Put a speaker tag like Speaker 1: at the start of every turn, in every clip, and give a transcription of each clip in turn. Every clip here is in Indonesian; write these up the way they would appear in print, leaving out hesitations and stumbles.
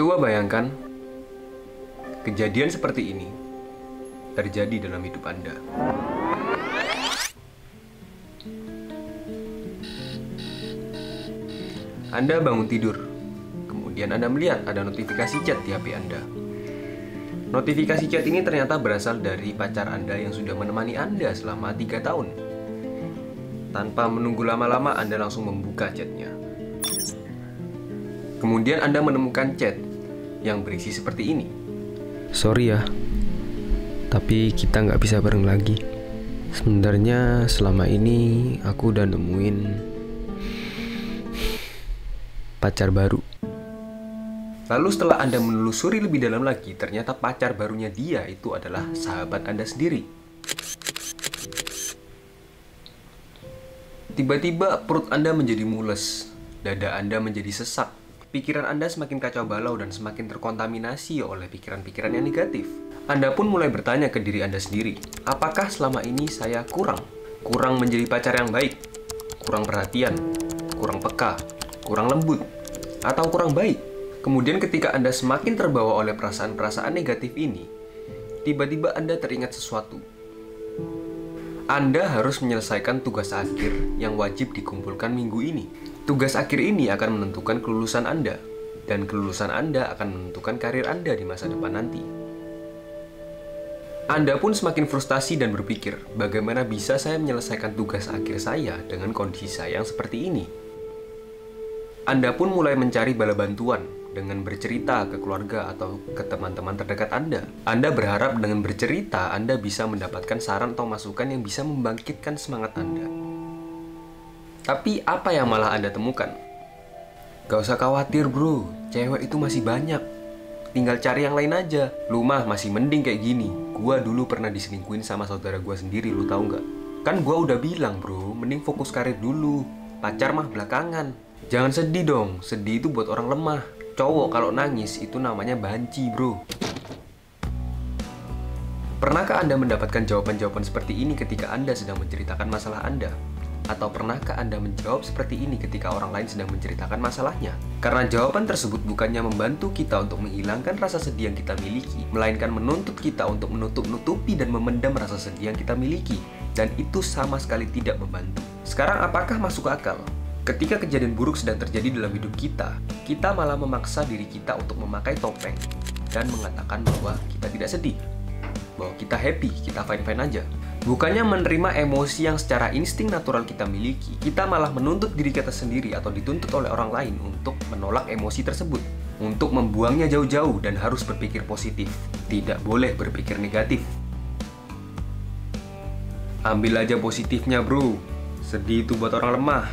Speaker 1: Coba bayangkan, kejadian seperti ini terjadi dalam hidup Anda. Anda bangun tidur, kemudian Anda melihat ada notifikasi chat di HP Anda. Notifikasi chat ini ternyata berasal dari pacar Anda yang sudah menemani Anda selama 3 tahun. Tanpa menunggu lama-lama, Anda langsung membuka chatnya. Kemudian Anda menemukan chat yang berisi seperti ini.
Speaker 2: Sorry ya, tapi kita nggak bisa bareng lagi. Sebenarnya selama ini aku udah nemuin pacar baru.
Speaker 1: Lalu setelah Anda menelusuri lebih dalam lagi, ternyata pacar barunya dia itu adalah sahabat Anda sendiri. Tiba-tiba perut Anda menjadi mules, dada Anda menjadi sesak, pikiran Anda semakin kacau balau dan semakin terkontaminasi oleh pikiran-pikiran yang negatif. Anda pun mulai bertanya ke diri Anda sendiri, apakah selama ini saya kurang menjadi pacar yang baik, kurang perhatian, kurang peka, kurang lembut, atau kurang baik? Kemudian ketika Anda semakin terbawa oleh perasaan-perasaan negatif ini, tiba-tiba Anda teringat sesuatu. Anda harus menyelesaikan tugas akhir yang wajib dikumpulkan minggu ini. Tugas akhir ini akan menentukan kelulusan Anda, dan kelulusan Anda akan menentukan karir Anda di masa depan nanti. Anda pun semakin frustasi dan berpikir, bagaimana bisa saya menyelesaikan tugas akhir saya dengan kondisi saya yang seperti ini? Anda pun mulai mencari bala bantuan dengan bercerita ke keluarga atau ke teman-teman terdekat Anda. Anda berharap dengan bercerita Anda bisa mendapatkan saran atau masukan yang bisa membangkitkan semangat Anda. Tapi apa yang malah Anda temukan? Gak usah khawatir bro, cewek itu masih banyak. Tinggal cari yang lain aja. Lu mah masih mending kayak gini. Gua dulu pernah diselingkuhin sama saudara gua sendiri, lu tahu nggak? Kan gua udah bilang bro, mending fokus karir dulu. Pacar mah belakangan. Jangan sedih dong, sedih itu buat orang lemah. Cowok kalau nangis itu namanya banci bro. Pernahkah Anda mendapatkan jawaban-jawaban seperti ini ketika Anda sedang menceritakan masalah Anda? Atau pernahkah Anda menjawab seperti ini ketika orang lain sedang menceritakan masalahnya? Karena jawaban tersebut bukannya membantu kita untuk menghilangkan rasa sedih yang kita miliki, melainkan menuntut kita untuk menutup-nutupi dan memendam rasa sedih yang kita miliki. Dan itu sama sekali tidak membantu. Sekarang apakah masuk akal? Ketika kejadian buruk sedang terjadi dalam hidup kita, kita malah memaksa diri kita untuk memakai topeng dan mengatakan bahwa kita tidak sedih, bahwa kita happy, kita fine-fine aja. Bukannya menerima emosi yang secara insting natural kita miliki, kita malah menuntut diri kita sendiri atau dituntut oleh orang lain untuk menolak emosi tersebut, untuk membuangnya jauh-jauh dan harus berpikir positif, tidak boleh berpikir negatif. Ambil aja positifnya bro, sedih itu buat orang lemah.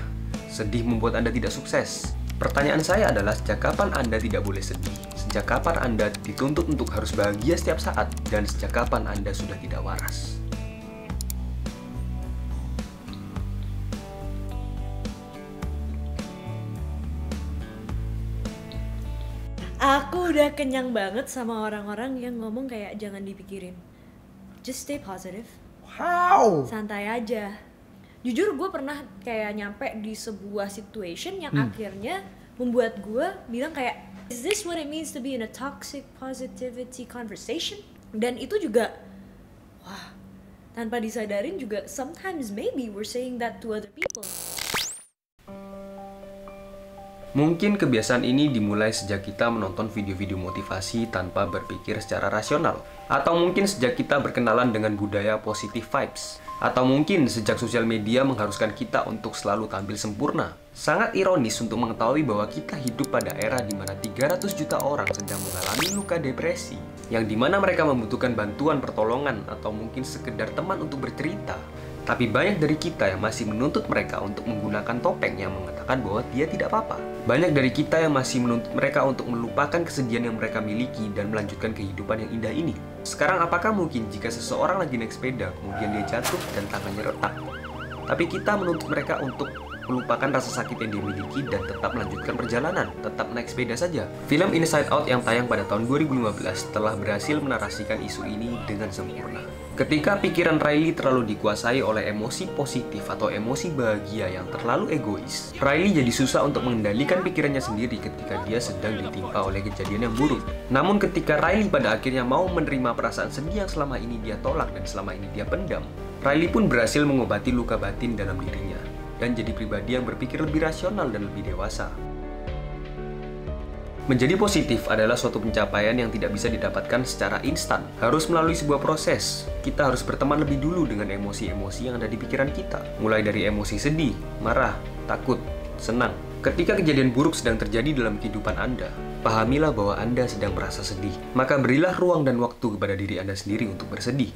Speaker 1: Sedih membuat Anda tidak sukses. Pertanyaan saya adalah, sejak kapan Anda tidak boleh sedih? Sejak kapan Anda dituntut untuk harus bahagia setiap saat? Dan sejak kapan Anda sudah tidak waras?
Speaker 3: Aku udah kenyang banget sama orang-orang yang ngomong kayak jangan dipikirin. Just stay positive.
Speaker 4: Wow.
Speaker 3: Santai aja. Jujur gue pernah kayak nyampe di sebuah situation yang akhirnya membuat gue bilang kayak, is this what it means to be in a toxic positivity conversation? Dan itu juga, wah, tanpa disadarin juga sometimes maybe we're saying that to other people.
Speaker 1: Mungkin kebiasaan ini dimulai sejak kita menonton video-video motivasi tanpa berpikir secara rasional. Atau mungkin sejak kita berkenalan dengan budaya positive vibes. Atau mungkin sejak sosial media mengharuskan kita untuk selalu tampil sempurna. Sangat ironis untuk mengetahui bahwa kita hidup pada era di mana 300 juta orang sedang mengalami luka depresi, yang dimana mereka membutuhkan bantuan pertolongan atau mungkin sekedar teman untuk bercerita. Tapi banyak dari kita yang masih menuntut mereka untuk menggunakan topeng yang mengatakan bahwa dia tidak apa-apa. Banyak dari kita yang masih menuntut mereka untuk melupakan kesedihan yang mereka miliki dan melanjutkan kehidupan yang indah ini. Sekarang apakah mungkin jika seseorang lagi naik sepeda, kemudian dia jatuh dan tangannya retak, tapi kita menuntut mereka untuk melupakan rasa sakit yang dimiliki dan tetap melanjutkan perjalanan, tetap naik sepeda saja. Film Inside Out yang tayang pada tahun 2015 telah berhasil menarasikan isu ini dengan sempurna. Ketika pikiran Riley terlalu dikuasai oleh emosi positif atau emosi bahagia yang terlalu egois, Riley jadi susah untuk mengendalikan pikirannya sendiri ketika dia sedang ditimpa oleh kejadian yang buruk. Namun ketika Riley pada akhirnya mau menerima perasaan sedih yang selama ini dia tolak dan selama ini dia pendam, Riley pun berhasil mengobati luka batin dalam dirinya dan jadi pribadi yang berpikir lebih rasional dan lebih dewasa. Menjadi positif adalah suatu pencapaian yang tidak bisa didapatkan secara instan. Harus melalui sebuah proses. Kita harus berteman lebih dulu dengan emosi-emosi yang ada di pikiran kita. Mulai dari emosi sedih, marah, takut, senang. Ketika kejadian buruk sedang terjadi dalam kehidupan Anda, pahamilah bahwa Anda sedang merasa sedih. Maka berilah ruang dan waktu kepada diri Anda sendiri untuk bersedih.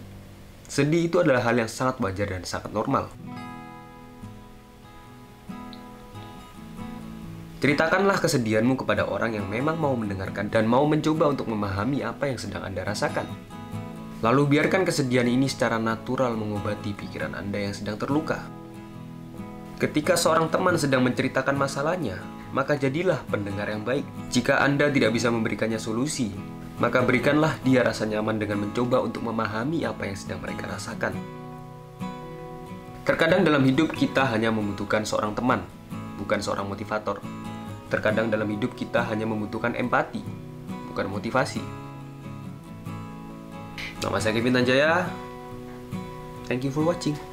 Speaker 1: Sedih itu adalah hal yang sangat wajar dan sangat normal. Ceritakanlah kesedihanmu kepada orang yang memang mau mendengarkan dan mau mencoba untuk memahami apa yang sedang Anda rasakan. Lalu biarkan kesedihan ini secara natural mengobati pikiran Anda yang sedang terluka. Ketika seorang teman sedang menceritakan masalahnya, maka jadilah pendengar yang baik. Jika Anda tidak bisa memberikannya solusi, maka berikanlah dia rasa nyaman dengan mencoba untuk memahami apa yang sedang mereka rasakan. Terkadang dalam hidup kita hanya membutuhkan seorang teman, bukan seorang motivator. Terkadang dalam hidup kita hanya membutuhkan empati, bukan motivasi. Nama saya Kevin Tanjaya. Thank you for watching.